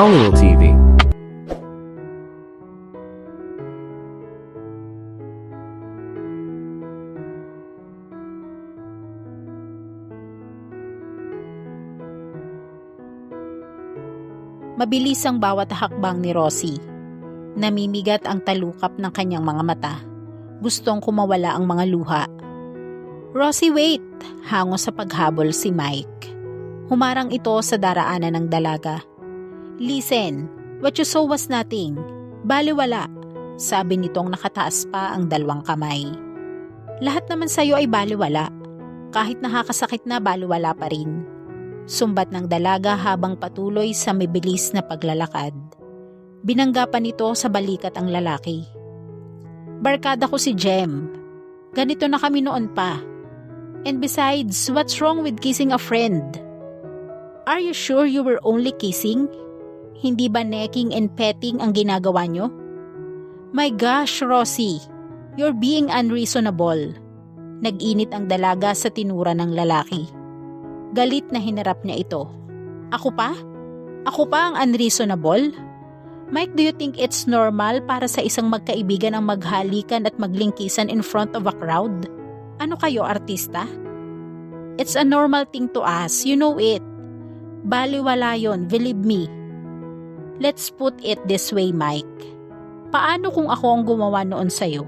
Halil TV. Mabilis ang bawat hakbang ni Rosie. Namimigat ang talukap ng kanyang mga mata. Gustong kumawala ang mga luha. "Rosie, wait!" Hango sa paghabol si Mike. Humarang ito sa daraanan ng dalaga. "Listen, what you saw was nothing. Baliwala," sabi nitong nakataas pa ang dalawang kamay. "Lahat naman sa'yo ay baliwala. Kahit nakakasakit na, baliwala pa rin." Sumbat ng dalaga habang patuloy sa mabilis na paglalakad. Binangga pa nito sa balikat ang lalaki. "Barkada ko si Jem. Ganito na kami noon pa. And besides, what's wrong with kissing a friend? Are you sure you were only kissing? Hindi ba necking and petting ang ginagawa nyo? My gosh, Rosie, you're being unreasonable." Nag-init ang dalaga sa tinura ng lalaki. Galit na hinarap niya ito. Ako pa? Ako pa ang unreasonable? Mike, do you think it's normal para sa isang magkaibigan ang maghalikan at maglingkisan in front of a crowd? Ano kayo, artista? It's a normal thing to us, you know it. Baliwala yon, believe me. Let's put it this way, Mike. Paano kung ako ang gumawa noon sa'yo?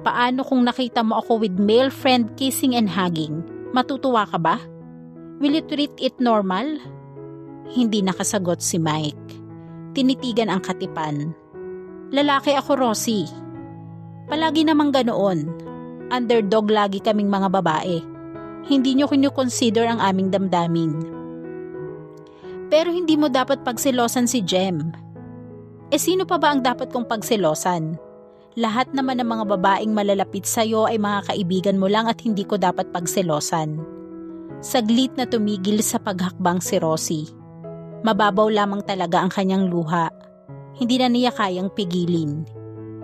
Paano kung nakita mo ako with male friend kissing and hugging? Matutuwa ka ba? Will you treat it normal? Hindi nakasagot si Mike. Tinitigan ang katipan. Lalaki ako, Rosie. Palagi namang ganoon. Underdog lagi kaming mga babae. Hindi nyo kinu-consider ang aming damdamin. Pero hindi mo dapat pagselosan si Jem. Sino pa ba ang dapat kong pagselosan? Lahat naman ng mga babaeng malalapit sa'yo ay mga kaibigan mo lang at hindi ko dapat pagselosan. Saglit na tumigil sa paghakbang si Rosie. Mababaw lamang talaga ang kanyang luha. Hindi na niya kayang pigilin.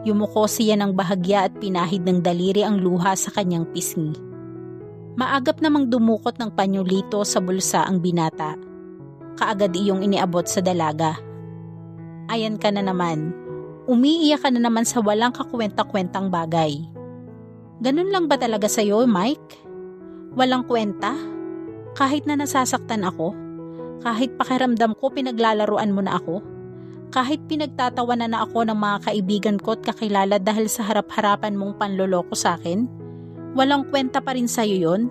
Yumuko siya ng bahagya at pinahid ng daliri ang luha sa kanyang pisngi. Maagap namang dumukot ng panyolito sa bulsa ang binata. Kaagad iyong iniabot sa dalaga. Ayan ka na naman. Umiiyak ka na naman sa walang kakwenta-kwentang bagay. Ganun lang ba talaga sa'yo, Mike? Walang kwenta? Kahit na nasasaktan ako? Kahit pakiramdam ko pinaglalaruan mo na ako? Kahit pinagtatawanan na ako ng mga kaibigan ko at kakilala dahil sa harap-harapan mong panloloko sa akin? Walang kwenta pa rin sa'yo yun?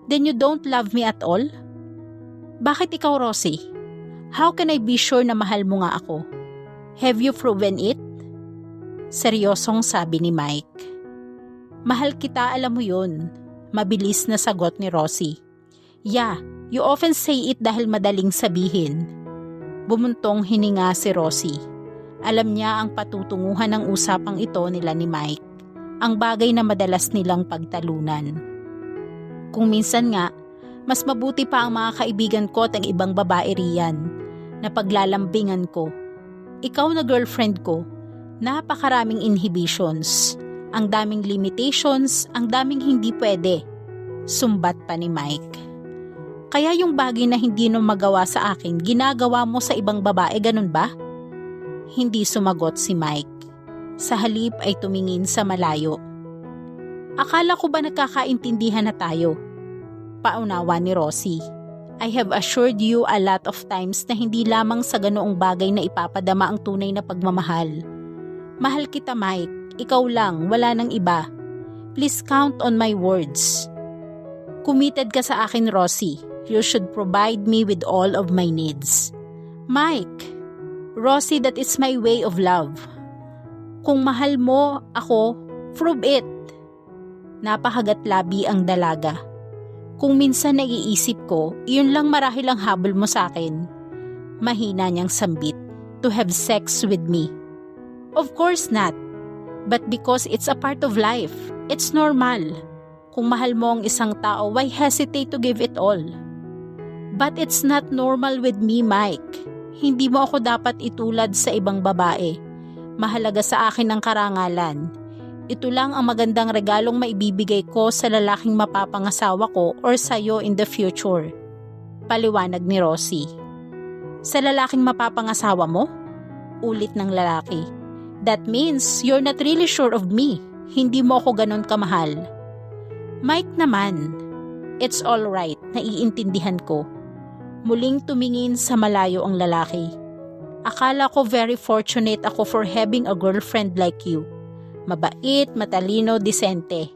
Then you don't love me at all? Bakit ikaw, Rosie? How can I be sure na mahal mo nga ako? Have you proven it? Seryosong sabi ni Mike. Mahal kita, alam mo yun. Mabilis na sagot ni Rosie. Yeah, you often say it dahil madaling sabihin. Bumuntong hininga si Rosie. Alam niya ang patutunguhan ng usapang ito nila ni Mike. Ang bagay na madalas nilang pagtalunan. Kung minsan nga, mas mabuti pa ang mga kaibigan ko at ang ibang babae riyan na paglalambingan ko. Ikaw na girlfriend ko, napakaraming inhibitions, ang daming limitations, ang daming hindi pwede. Sumbat pa ni Mike. Kaya yung bagay na hindi mo magawa sa akin, ginagawa mo sa ibang babae, ganun ba? Hindi sumagot si Mike. Sa halip ay tumingin sa malayo. Akala ko ba nagkakaintindihan na tayo? Paunawa ni Rosie. I have assured you a lot of times na hindi lamang sa ganoong bagay na ipapadama ang tunay na pagmamahal. Mahal kita, Mike. Ikaw lang, wala nang iba. Please count on my words. Committed ka sa akin, Rosie. You should provide me with all of my needs. Mike, Rosie, that is my way of love. Kung mahal mo ako, prove it. Napahagat labi ang dalaga. Kung minsan naiisip ko, iyon lang marahil ang habol mo sa akin. Mahina niyang sambit. To have sex with me. Of course not. But because it's a part of life. It's normal. Kung mahal mo ang isang tao, why hesitate to give it all? But it's not normal with me, Mike. Hindi mo ako dapat itulad sa ibang babae. Mahalaga sa akin ang karangalan. Ito lang ang magandang regalong maibibigay ko sa lalaking mapapangasawa ko or sa'yo in the future. Paliwanag ni Rosie. Sa lalaking mapapangasawa mo? Ulit ng lalaki. That means you're not really sure of me. Hindi mo ako ganon kamahal. Mike naman, it's all right, naiintindihan ko. Muling tumingin sa malayo ang lalaki. Akala ko very fortunate ako for having a girlfriend like you. Mabait, matalino, disente.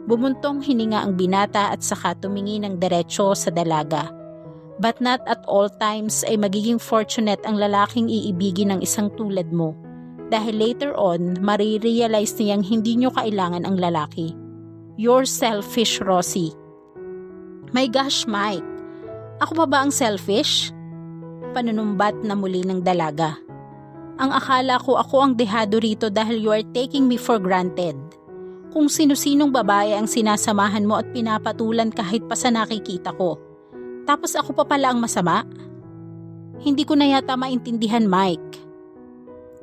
Bumuntong hininga ang binata at saka tumingin ng diretso sa dalaga. But not at all times ay magiging fortunate ang lalaking iibigin ng isang tulad mo. Dahil later on, marirealize niyang hindi niyo kailangan ang lalaki. You're selfish, Rosie. My gosh, Mike. Ako pa ba ang selfish? Panunumbat na muli ng dalaga. Ang akala ko ako ang dehado rito dahil you are taking me for granted. Kung sino-sinong babae ang sinasamahan mo at pinapatulan kahit pa sa nakikita ko. Tapos ako pa pala ang masama? Hindi ko na yata maintindihan, Mike.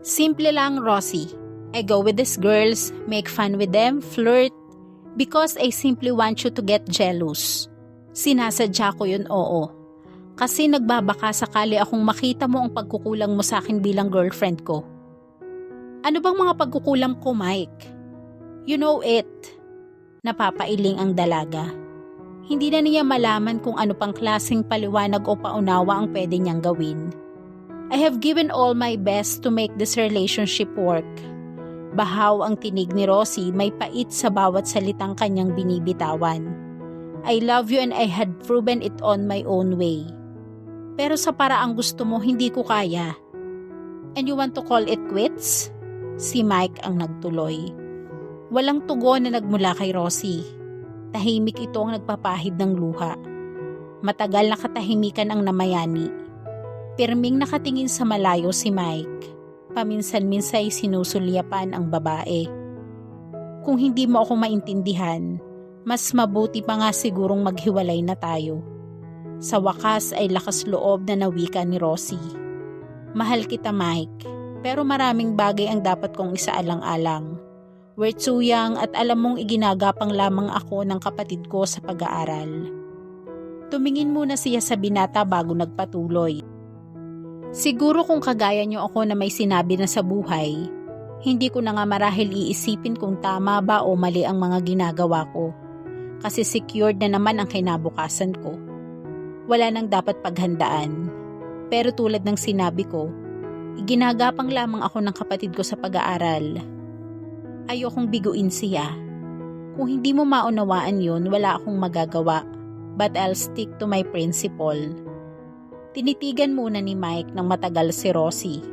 Simple lang, Rosie. I go with these girls, make fun with them, flirt, because I simply want you to get jealous. Sinasadya ko yun, oo. Kasi nagbabaka sakali akong makita mo ang pagkukulang mo sa akin bilang girlfriend ko. Ano bang mga pagkukulang ko, Mike? You know it. Napapailing ang dalaga. Hindi na niya malaman kung ano pang klaseng paliwanag o paunawa ang pwede niyang gawin. I have given all my best to make this relationship work. Bahaw ang tinig ni Rosie, may pait sa bawat salitang kanyang binibitawan. I love you and I had proven it on my own way. Pero sa paraang gusto mo, hindi ko kaya. And you want to call it quits? Si Mike ang nagtuloy. Walang tugon na nagmula kay Rosie. Tahimik ito ang nagpapahid ng luha. Matagal na katahimikan ang namayani. Pirming nakatingin sa malayo si Mike. Paminsan-minsay sinusulyapan ang babae. Kung hindi mo ako maintindihan, mas mabuti pa nga sigurong maghiwalay na tayo. Sa wakas ay lakas loob na nawika ni Rosie. Mahal kita, Mike, pero maraming bagay ang dapat kong isaalang-alang. We're too young at alam mong iginagapang lamang ako ng kapatid ko sa pag-aaral. Tumingin muna siya sa binata bago nagpatuloy. Siguro kung kagaya niyo ako na may sinabi na sa buhay, hindi ko na nga marahil iisipin kung tama ba o mali ang mga ginagawa ko. Kasi secured na naman ang kinabukasan ko. Wala nang dapat paghandaan. Pero tulad ng sinabi ko, iginagapang lamang ako ng kapatid ko sa pag-aaral. Ayokong biguin siya. Kung hindi mo maunawaan yun, wala akong magagawa. But I'll stick to my principle. Tinitigan muna ni Mike ng matagal si Rosie.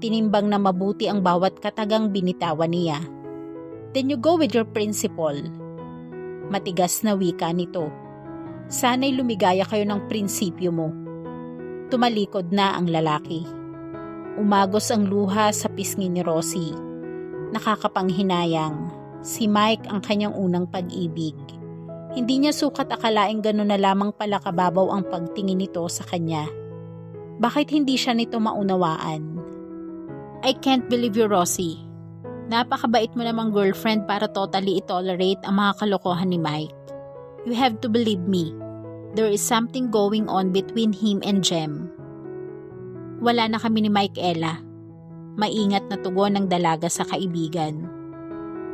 Tinimbang na mabuti ang bawat katagang binitawan niya. Then you go with your principle. Matigas na wika nito. Sana'y lumigaya kayo ng prinsipyo mo. Tumalikod na ang lalaki. Umagos ang luha sa pisngi ni Rosie. Nakakapanghinayang. Si Mike ang kanyang unang pag-ibig. Hindi niya sukat akalaing gano'n na lamang pala kababaw ang pagtingin nito sa kanya. Bakit hindi siya nito maunawaan? I can't believe you, Rosie. Napakabait mo namang girlfriend para totally i-tolerate ang mga kalokohan ni Mike. You have to believe me. There is something going on between him and Jem. Wala na kami ni Mike, Ella. Maingat na tugon ng dalaga sa kaibigan.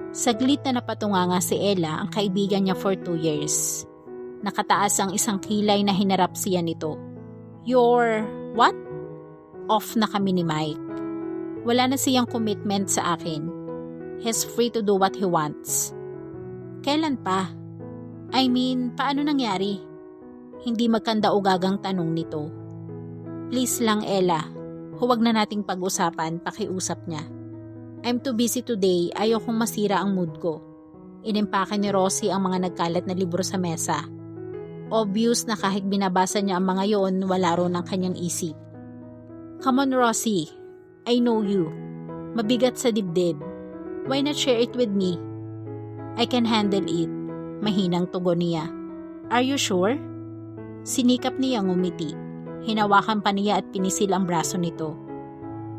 Saglit na napatunganga si Ella, ang kaibigan niya for 2 years. Nakataas ang isang kilay na hinarap siya nito. You're... what? Off na kami ni Mike. Wala na siyang commitment sa akin. He's free to do what he wants. Kailan pa? I mean, paano nangyari? Hindi magkanda-ugagang tanong nito. Please lang, Ella. Huwag na nating pag-usapan, pakiusap niya. I'm too busy today, ayokong masira ang mood ko. Inimpake ni Rosie ang mga nagkalat na libro sa mesa. Obvious na kahit binabasa niya ang mga yon, wala ron ang kanyang isip. Come on, Rosie. I know you. Mabigat sa dibdib. Why not share it with me? I can handle it. Mahinang tugon niya. Are you sure? Sinikap niya ngumiti. Hinawakan pa niya at pinisil ang braso nito.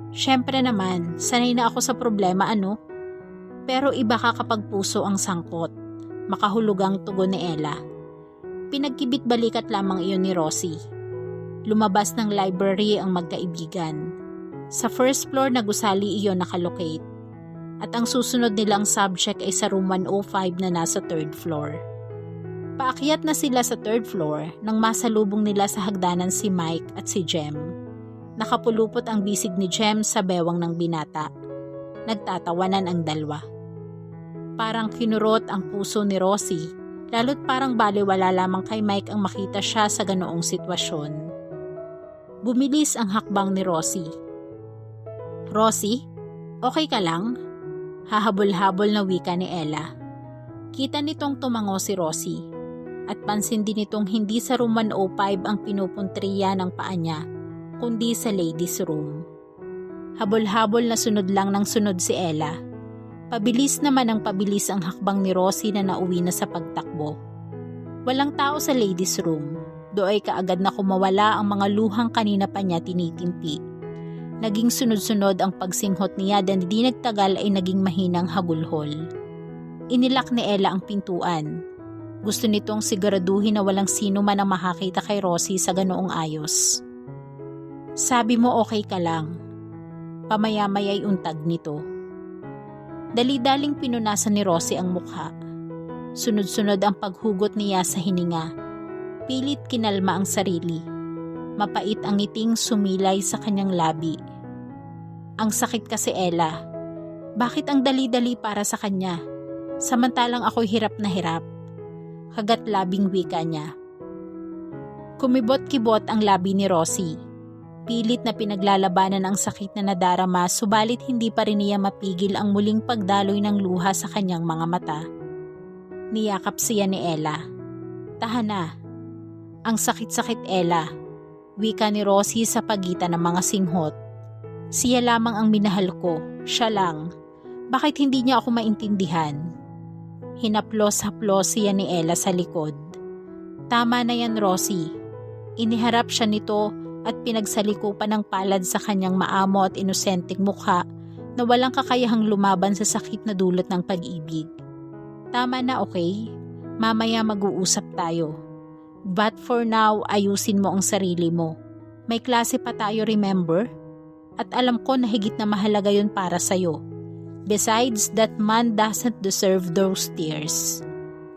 Siyempre naman, sanay na ako sa problema, ano? Pero iba ka kapag puso ang sangkot. Makahulugang tugon ni Ella. Pinagkibit-balikat lamang iyon ni Rosie. Lumabas ng library ang magkaibigan. Sa first floor na gusali iyon nakalocate. At ang susunod nilang subject ay sa room 105 na nasa third floor. Paakyat na sila sa third floor nang masalubong nila sa hagdanan si Mike at si Jem. Nakapulupot ang bisig ni Jem sa bewang ng binata. Nagtatawanan ang dalawa. Parang kinurot ang puso ni Rosie, lalo't parang baliwala lamang kay Mike ang makita siya sa ganoong sitwasyon. Bumilis ang hakbang ni Rosie. "Rosie, okay ka lang?" Hahabol-habol na wika ni Ella. Kita nitong tumango si Rosie at pansin din nitong hindi sa room 105 ang pinupuntriya ng paa niya, kundi sa ladies' room. Habol-habol na sunod lang ng sunod si Ella. Pabilis naman ang pabilis ang hakbang ni Rosie na nauwi na sa pagtakbo. Walang tao sa ladies' room. Do'y kaagad na kumawala ang mga luhang kanina pa niya tinitimpi. Naging sunod-sunod ang pagsinghot niya dan di nagtagal ay naging mahinang hagulhol. Inilak ni Ella ang pintuan. Gusto nitong siguraduhin na walang sino man ang makakita kay Rosie sa ganoong ayos. "Sabi mo okay ka lang." Pamaya-maya'y untag nito. Dali-daling pinunasan ni Rosie ang mukha. Sunod-sunod ang paghugot niya sa hininga. Pilit kinalma ang sarili. Mapait ang ngiting sumilay sa kanyang labi. "Ang sakit kasi, Ella. Bakit ang dali-dali para sa kanya? Samantalang ako'y hirap na hirap." Kagat labing wika niya. Kumibot-kibot ang labi ni Rosie. Pilit na pinaglalabanan ang sakit na nadarama, subalit hindi pa rin niya mapigil ang muling pagdaloy ng luha sa kanyang mga mata. Niyakap siya ni Ella. "Tahan na. Ang sakit-sakit, Ella." Wika ni Rosie sa pagitan ng mga singhot. "Siya lamang ang minahal ko. Siya lang. Bakit hindi niya ako maintindihan?" Hinaplos-haplos siya ni Ella sa likod. "Tama na yan, Rosie." Iniharap siya nito at pinagsalikupan ng palad sa kanyang maamo at inosenteng mukha na walang kakayahang lumaban sa sakit na dulot ng pag-ibig. "Tama na, okay? Mamaya mag-uusap tayo. But for now, ayusin mo ang sarili mo. May klase pa tayo, remember? At alam ko na higit na mahalaga yun para sa'yo. Besides, that man doesn't deserve those tears.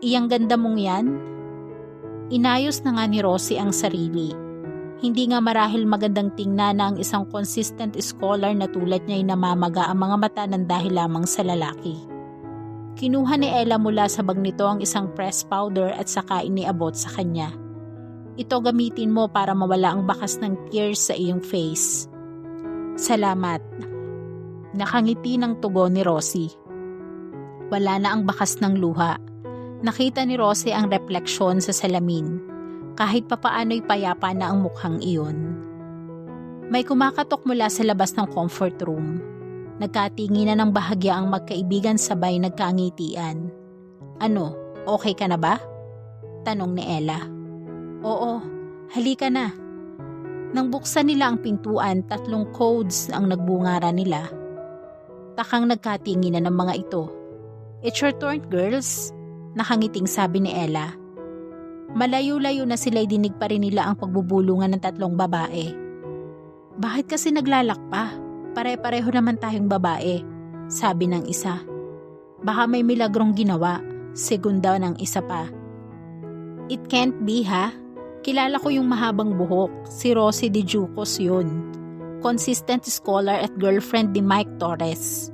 Iyang ganda mong yan?" Inayos na nga ni Rosie ang sarili. Hindi nga marahil magandang tingnan na ang isang consistent scholar na tulad niya ay namamaga ang mga mata ng dahil lamang sa lalaki. Kinuha ni Ella mula sa bag nito ang isang press powder at saka iniabot sa kanya. "Ito gamitin mo para mawala ang bakas ng tears sa iyong face." "Salamat." Nakangiti ng tugon ni Rosie. Wala na ang bakas ng luha. Nakita ni Rosie ang refleksyon sa salamin. Kahit papaano'y payapa na ang mukhang iyon. May kumakatok mula sa labas ng comfort room. Nagkatinginan ng bahagya ang magkaibigan sabay nagkangitian. "Ano, okay ka na ba?" tanong ni Ella. "Oo, halika na." Nang buksan nila ang pintuan, 3 codes ang nagbungara nila. Takang nagkatinginan ng mga ito. "It's your turn, girls," nakangiting sabi ni Ella. Malayo-layo na sila'y dinig pa rin nila ang pagbubulungan ng 3 babae. "Bakit kasi naglalak pa? Pare-pareho naman tayong babae," sabi ng isa. "Baka may milagrong ginawa," segunda ng isa pa. "It can't be, ha? Kilala ko yung mahabang buhok, si Rosie de Jucos yun. Consistent scholar at girlfriend ni Mike Torres."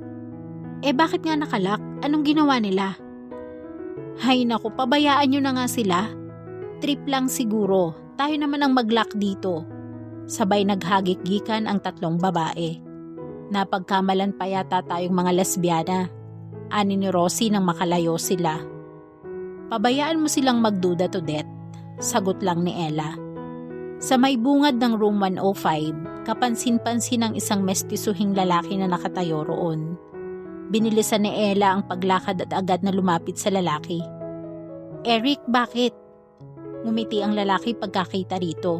Bakit nga nakalak? Anong ginawa nila?" "Hay naku, pabayaan nyo na nga sila. Trip lang siguro, tayo naman ang mag-lock dito." Sabay naghagik-gikan ang 3 babae. "Napagkamalan pa yata tayong mga lesbyana," ani ni Rosie nang makalayo sila. "Pabayaan mo silang magduda to death," sagot lang ni Ella. Sa may bungad ng room 105, kapansin-pansin ang isang mestisuhing lalaki na nakatayo roon. Binilisan ni Ella ang paglakad at agad na lumapit sa lalaki. "Eric, bakit?" Ngumiti ang lalaki pagkakita rito.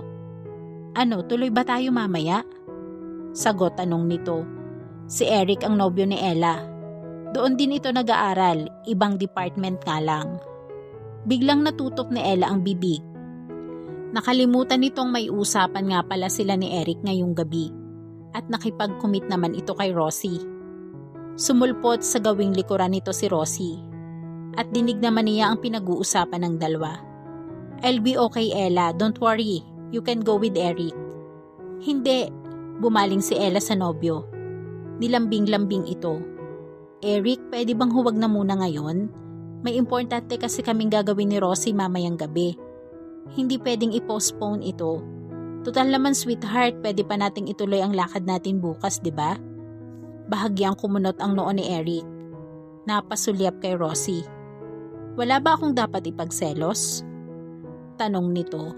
"Ano, tuloy ba tayo mamaya?" Sagot tanong nito. Si Eric ang nobyo ni Ella. Doon din ito nag-aaral, ibang department nga lang. Biglang natutok ni Ella ang bibig. Nakalimutan nitong may usapan nga pala sila ni Eric ngayong gabi at nakipag-commit naman ito kay Rosie. Sumulpot sa gawing likuran nito si Rosie at dinig naman niya ang pinag-uusapan ng dalawa. "I'll be okay, Ella. Don't worry. You can go with Eric." "Hindi," bumaling si Ella sa nobyo. Nilambing-lambing ito. "Eric, pwede bang huwag na muna ngayon? May importante kasi kaming gagawin ni Rosie mamayang gabi. Hindi pwedeng i-postpone ito. Total naman sweetheart, pwede pa nating ituloy ang lakad natin bukas, di ba?" Bahagyang kumunot ang noo ni Eric. Napasulyap kay Rosie. "Wala ba akong dapat ipagselos?" Tanong nito.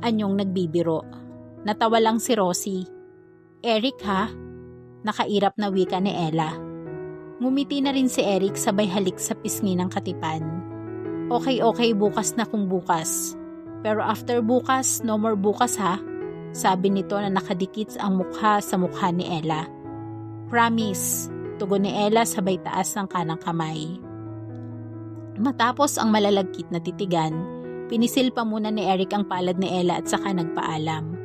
Anyong nagbibiro. Natawa lang si Rosie. "Eric ha?" Nakairap na wika ni Ella. Ngumiti na rin si Eric sabay halik sa pisngi ng katipan. Okay, bukas na kung bukas. Pero after bukas, no more bukas ha?" Sabi nito na nakadikit ang mukha sa mukha ni Ella. "Promise," tugon ni Ella sabay taas ng kanang kamay. Matapos ang malalagkit na titigan, pinisil pa muna ni Eric ang palad ni Ella at saka nagpaalam.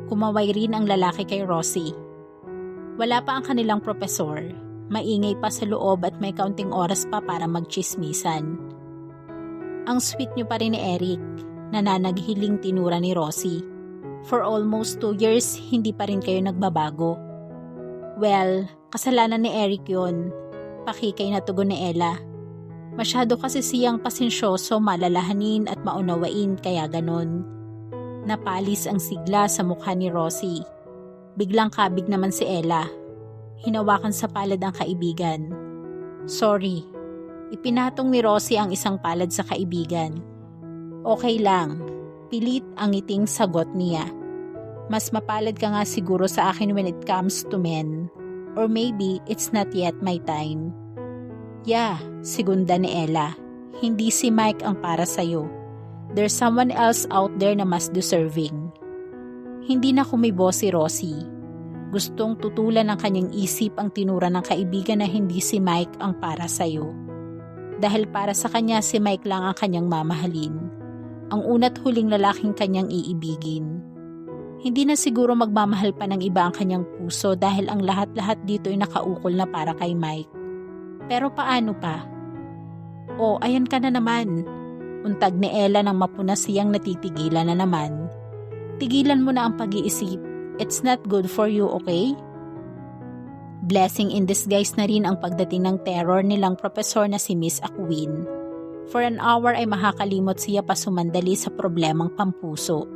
Kumaway rin ang lalaki kay Rosie. Wala pa ang kanilang propesor. Maingay pa sa loob at may kaunting oras pa para magchismisan. "Ang sweet niyo pa rin ni Eric," nananaghiling tinura ni Rosie. "For almost 2 years, hindi pa rin kayo nagbabago." "Well, kasalanan ni Eric yun," pakikay na tugon ni Ella. "Masyado kasi siyang pasensyoso, malalahanin at maunawain kaya ganon." Napalis ang sigla sa mukha ni Rosie. Biglang kabig naman si Ella. Hinawakan sa palad ang kaibigan. "Sorry." Ipinatong ni Rosie ang isang palad sa kaibigan. "Okay lang." Pilit ang ngiting sagot niya. "Mas mapalad ka nga siguro sa akin when it comes to men. Or maybe it's not yet my time." "Yeah," sigunda ni Ella. "Hindi si Mike ang para sa'yo. There's someone else out there na mas deserving." Hindi na kumibo si Rosie. Gustong tutulan ng kanyang isip ang tinura ng kaibigan na hindi si Mike ang para sa'yo. Dahil para sa kanya si Mike lang ang kanyang mamahalin. Ang una't huling lalaking kanyang iibigin. Hindi na siguro magmamahal pa ng iba ang kanyang puso dahil ang lahat-lahat dito ay nakaukol na para kay Mike. Pero paano pa? "Oh, ayan ka na naman." Untag ni Ella nang mapuna siyang natitigilan na naman. "Tigilan mo na ang pag-iisip. It's not good for you, okay?" Blessing in disguise na rin ang pagdating ng terror nilang propesor na si Miss Aquin. For an hour ay makakalimot siya pa sumandali sa problemang pampuso.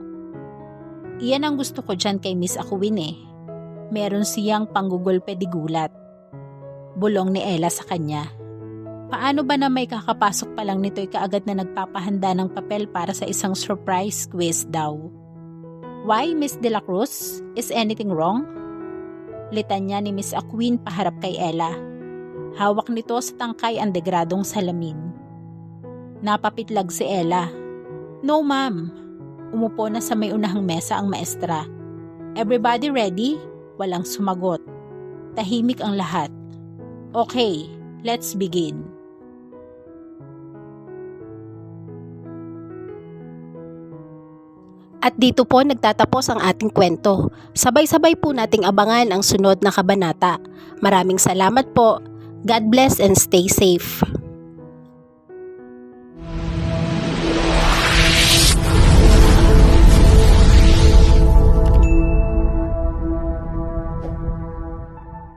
Iyan ang gusto ko dyan kay Miss Aquin eh. Meron siyang panggugulpe di gulat. Bulong ni Ella sa kanya. Paano ba na may kakapasok pa lang nito'y kaagad na nagpapahanda ng papel para sa isang surprise quiz daw? "Why, Miss De La Cruz? Is anything wrong?" Litanya ni Miss Aquin paharap kay Ella. Hawak nito sa tangkay ang degradong salamin. Napapitlag si Ella. "No, ma'am." Umupo na sa may unahang mesa ang maestra. "Everybody ready?" Walang sumagot. Tahimik ang lahat. "Okay, let's begin." At dito po nagtatapos ang ating kwento. Sabay-sabay po nating abangan ang sunod na kabanata. Maraming salamat po. God bless and stay safe.